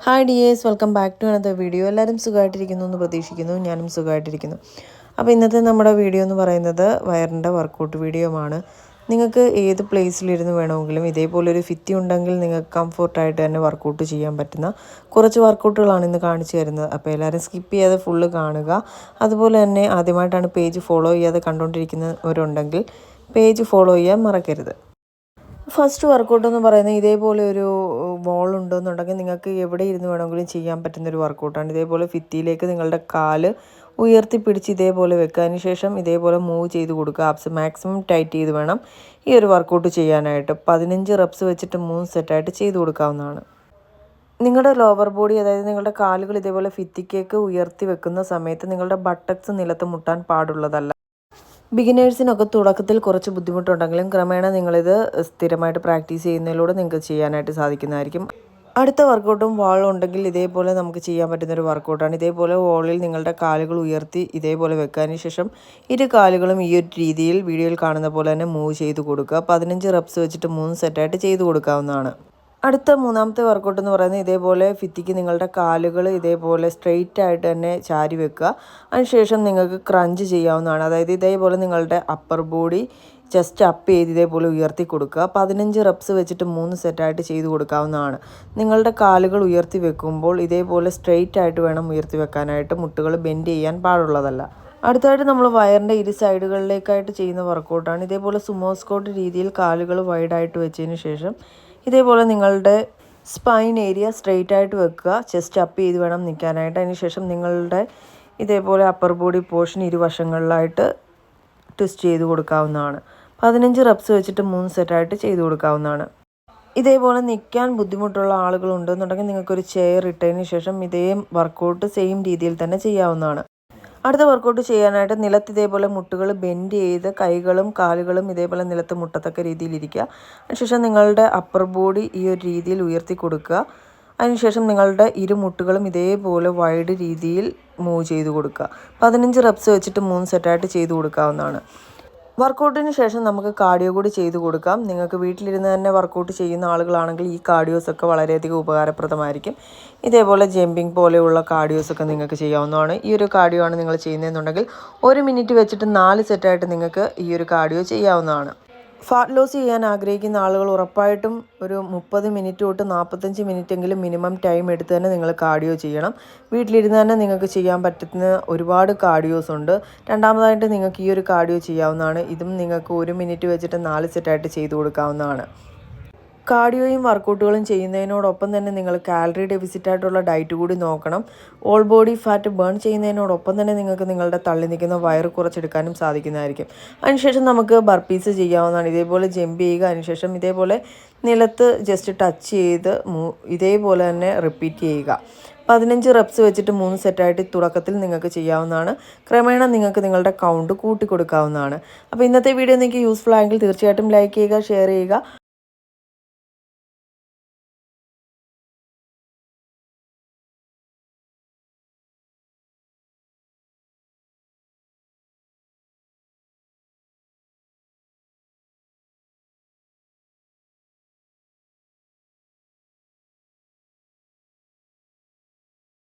Hi dears, welcome back to another video. എല്ലാവരും സുഖമായിട്ടിരിക്കുന്നു എന്ന് പ്രതീക്ഷിക്കുന്നു. ഞാനും സുഖമായിട്ടിരിക്കുന്നു. അപ്പോൾ ഇന്നത്തെ നമ്മുടെ വീഡിയോ എന്ന് പറയുന്നത് വയറിൻ്റെ വർക്കൗട്ട് വീഡിയോ ആണ്. നിങ്ങൾക്ക് ഏത് പ്ലേസിലിരുന്ന് വേണമെങ്കിലും ഇതേപോലൊരു ഫിത്തി ഉണ്ടെങ്കിൽ നിങ്ങൾക്ക് കംഫർട്ടായിട്ട് തന്നെ വർക്കൗട്ട് ചെയ്യാൻ പറ്റുന്ന കുറച്ച് വർക്കൗട്ടുകളാണ് ഇന്ന് കാണിച്ചു തരുന്നത്. അപ്പോൾ എല്ലാവരും സ്കിപ്പ് ചെയ്യാതെ ഫുള്ള് കാണുക. അതുപോലെ തന്നെ ആദ്യമായിട്ടാണ് പേജ് ഫോളോ ചെയ്യാതെ കണ്ടുകൊണ്ടിരിക്കുന്നവരുണ്ടെങ്കിൽ പേജ് ഫോളോ ചെയ്യാൻ മറക്കരുത്. ഫസ്റ്റ് വർക്കൗട്ട് എന്ന് പറയുന്നത് ഇതേപോലെ ഒരു വോൾ ഉണ്ടെന്നുണ്ടെങ്കിൽ നിങ്ങൾക്ക് എവിടെ ഇരുന്ന് വേണമെങ്കിലും ചെയ്യാൻ പറ്റുന്നൊരു വർക്കൗട്ടാണ്. ഇതേപോലെ ഫിത്തിയിലേക്ക് നിങ്ങളുടെ കാല് ഉയർത്തിപ്പിടിച്ച് ഇതേപോലെ വെക്കുക. അതിന് ശേഷം ഇതേപോലെ മൂവ് ചെയ്ത് കൊടുക്കുക. ആപ്സ് മാക്സിമം ടൈറ്റ് ചെയ്ത് വേണം ഈ ഒരു വർക്കൗട്ട് ചെയ്യാനായിട്ട്. 15 റെപ്സ് വെച്ചിട്ട് 3 സെറ്റായിട്ട് ചെയ്ത് കൊടുക്കാവുന്നതാണ്. നിങ്ങളുടെ ലോവർ ബോഡി, അതായത് നിങ്ങളുടെ കാലുകൾ ഇതേപോലെ ഫിത്തിക്കേക്ക് ഉയർത്തി വെക്കുന്ന സമയത്ത് നിങ്ങളുടെ ബട്ടക്സ് നിലത്ത് മുട്ടാൻ പാടുള്ളതല്ല. ബിഗിനേഴ്സിനൊക്കെ തുടക്കത്തിൽ കുറച്ച് ബുദ്ധിമുട്ടുണ്ടെങ്കിലും ക്രമേണ നിങ്ങളിത് സ്ഥിരമായിട്ട് പ്രാക്ടീസ് ചെയ്യുന്നതിലൂടെ നിങ്ങൾക്ക് ചെയ്യാനായിട്ട് സാധിക്കുന്നതായിരിക്കും. അടുത്ത വർക്കൗട്ടും വാൾ ഉണ്ടെങ്കിൽ ഇതേപോലെ നമുക്ക് ചെയ്യാൻ പറ്റുന്നൊരു വർക്കൗട്ടാണ്. ഇതേപോലെ വാളിൽ നിങ്ങളുടെ കാലുകൾ ഉയർത്തി ഇതേപോലെ വെക്കാതിന് ശേഷം ഇരു കാലുകളും ഈ ഒരു രീതിയിൽ വീഡിയോയിൽ കാണുന്ന പോലെ തന്നെ മൂവ് ചെയ്ത് കൊടുക്കുക. 15 റെപ്സ് വെച്ചിട്ട് 3 സെറ്റായിട്ട് ചെയ്ത് കൊടുക്കാവുന്നതാണ്. അടുത്ത മൂന്നാമത്തെ വർക്കൗട്ട് എന്ന് പറയുന്നത് ഇതേപോലെ ഫിത്തിക്ക് നിങ്ങളുടെ കാലുകൾ ഇതേപോലെ സ്ട്രെയിറ്റ് ആയിട്ട് തന്നെ ചാരി വെക്കുക. അതിനുശേഷം നിങ്ങൾക്ക് ക്രഞ്ച് ചെയ്യാവുന്നതാണ്. അതായത് ഇതേപോലെ നിങ്ങളുടെ അപ്പർ ബോഡി ജസ്റ്റ് അപ്പ് ചെയ്ത് ഇതേപോലെ ഉയർത്തി കൊടുക്കുക. 15 റെപ്സ് വെച്ചിട്ട് 3 സെറ്റായിട്ട് ചെയ്ത് കൊടുക്കാവുന്നതാണ്. നിങ്ങളുടെ കാലുകൾ ഉയർത്തി വെക്കുമ്പോൾ ഇതേപോലെ സ്ട്രെയിറ്റ് ആയിട്ട് വേണം ഉയർത്തി വെക്കാനായിട്ട്. മുട്ടുകൾ ബെൻഡ് ചെയ്യാൻ പാടുള്ളതല്ല. അടുത്തായിട്ട് നമ്മൾ വയറിൻ്റെ ഇരു സൈഡുകളിലേക്കായിട്ട് ചെയ്യുന്ന വർക്കൗട്ടാണ്. ഇതേപോലെ സുമോ സ്ക്വാട്ട് രീതിയിൽ കാലുകൾ വൈഡായിട്ട് വെച്ചതിന് ശേഷം ഇതേപോലെ നിങ്ങളുടെ സ്പൈൻ ഏരിയ സ്ട്രെയിറ്റ് ആയിട്ട് വെക്കുക. ചെസ്റ്റ് അപ്പ് ചെയ്ത് വേണം നിൽക്കാനായിട്ട്. അതിനുശേഷം നിങ്ങളുടെ ഇതേപോലെ അപ്പർ ബോഡി പോർഷൻ ഇരുവശങ്ങളിലായിട്ട് ട്വിസ്റ്റ് ചെയ്ത് കൊടുക്കാവുന്നതാണ്. 15 റെപ്സ് വെച്ചിട്ട് 3 സെറ്റായിട്ട് ചെയ്ത് കൊടുക്കാവുന്നതാണ്. ഇതേപോലെ നിൽക്കാൻ ബുദ്ധിമുട്ടുള്ള ആളുകളുണ്ടെന്നുണ്ടെങ്കിൽ നിങ്ങൾക്കൊരു ചെയർ ഇട്ടതിന് ശേഷം ഇതേ വർക്കൗട്ട് സെയിം രീതിയിൽ തന്നെ ചെയ്യാവുന്നതാണ്. അടുത്ത വർക്കൗട്ട് ചെയ്യാനായിട്ട് നിലത്ത് ഇതേപോലെ മുട്ടുകൾ ബെൻഡ് ചെയ്ത് കൈകളും കാലുകളും ഇതേപോലെ നിലത്ത് മുട്ടത്തക്ക രീതിയിലിരിക്കുക. അതിനുശേഷം നിങ്ങളുടെ അപ്പർ ബോഡി ഈ ഒരു രീതിയിൽ ഉയർത്തി കൊടുക്കുക. അതിനുശേഷം നിങ്ങളുടെ ഇരുമുട്ടുകളും ഇതേപോലെ വൈഡ് രീതിയിൽ മൂവ് ചെയ്ത് കൊടുക്കുക. 15 റെപ്സ് വെച്ചിട്ട് 3 സെറ്റായിട്ട് ചെയ്ത് കൊടുക്കാവുന്നതാണ്. വർക്കൗട്ടിന് ശേഷം നമുക്ക് കാർഡിയോ കൂടി ചെയ്ത് കൊടുക്കാം. നിങ്ങൾക്ക് വീട്ടിലിരുന്ന് തന്നെ വർക്കൗട്ട് ചെയ്യുന്ന ആളുകളാണെങ്കിൽ ഈ കാർഡിയോസൊക്കെ വളരെയധികം ഉപകാരപ്രദമായിരിക്കും. ഇതേപോലെ ജമ്പിങ് പോലെയുള്ള കാർഡിയോസൊക്കെ നിങ്ങൾക്ക് ചെയ്യാവുന്നതാണ്. ഈ ഒരു കാർഡിയോ ആണ് നിങ്ങൾ ചെയ്യുന്നതെന്നുണ്ടെങ്കിൽ 1 മിനിറ്റ് വെച്ചിട്ട് 4 സെറ്റായിട്ട് നിങ്ങൾക്ക് ഈ ഒരു കാർഡിയോ ചെയ്യാവുന്നതാണ്. ഫാറ്റ് ലോസ് ചെയ്യാൻ ആഗ്രഹിക്കുന്ന ആളുകൾ ഉറപ്പായിട്ടും ഒരു 30 മിനിറ്റ് തൊട്ട് 45 മിനിറ്റെങ്കിലും മിനിമം ടൈം എടുത്ത് തന്നെ നിങ്ങൾ കാർഡിയോ ചെയ്യണം. വീട്ടിലിരുന്ന് തന്നെ നിങ്ങൾക്ക് ചെയ്യാൻ പറ്റുന്ന ഒരുപാട് കാർഡിയോസ് ഉണ്ട്. രണ്ടാമതായിട്ട് നിങ്ങൾക്ക് ഈ ഒരു കാർഡിയോ ചെയ്യാവുന്നതാണ്. ഇതും നിങ്ങൾക്ക് 1 മിനിറ്റ് വെച്ചിട്ട് 4 സെറ്റായിട്ട് ചെയ്ത് കൊടുക്കാവുന്നതാണ്. കാർഡിയോയും വർക്കൗട്ടുകളും ചെയ്യുന്നതിനോടൊപ്പം തന്നെ നിങ്ങൾ കാലറി ഡെഫിസിറ്റ് ആയിട്ടുള്ള ഡയറ്റ് കൂടി നോക്കണം. ഓൾ ബോഡി ഫാറ്റ് ബേൺ ചെയ്യുന്നതിനോടൊപ്പം തന്നെ നിങ്ങൾക്ക് നിങ്ങളുടെ തള്ളി നിൽക്കുന്ന വയറ് കുറച്ചെടുക്കാനും സാധിക്കുന്നതായിരിക്കും. അതിനുശേഷം നമുക്ക് ബർപ്പീസ് ചെയ്യാവുന്നതാണ്. ഇതേപോലെ ജമ്പ് ചെയ്യുക. അതിനുശേഷം ഇതേപോലെ നിലത്ത് ജസ്റ്റ് ടച്ച് ചെയ്ത് ഇതേപോലെ തന്നെ റിപ്പീറ്റ് ചെയ്യുക. 15 റെപ്സ് വെച്ചിട്ട് 3 സെറ്റായിട്ട് തുടക്കത്തിൽ നിങ്ങൾക്ക് ചെയ്യാവുന്നതാണ്. ക്രമേണ നിങ്ങൾക്ക് നിങ്ങളുടെ കൗണ്ട് കൂട്ടി കൊടുക്കാവുന്നതാണ്. അപ്പോൾ ഇന്നത്തെ വീഡിയോ നിങ്ങൾക്ക് യൂസ്ഫുൾ ആയെങ്കിൽ തീർച്ചയായിട്ടും ലൈക്ക് ചെയ്യുക, ഷെയർ ചെയ്യുക.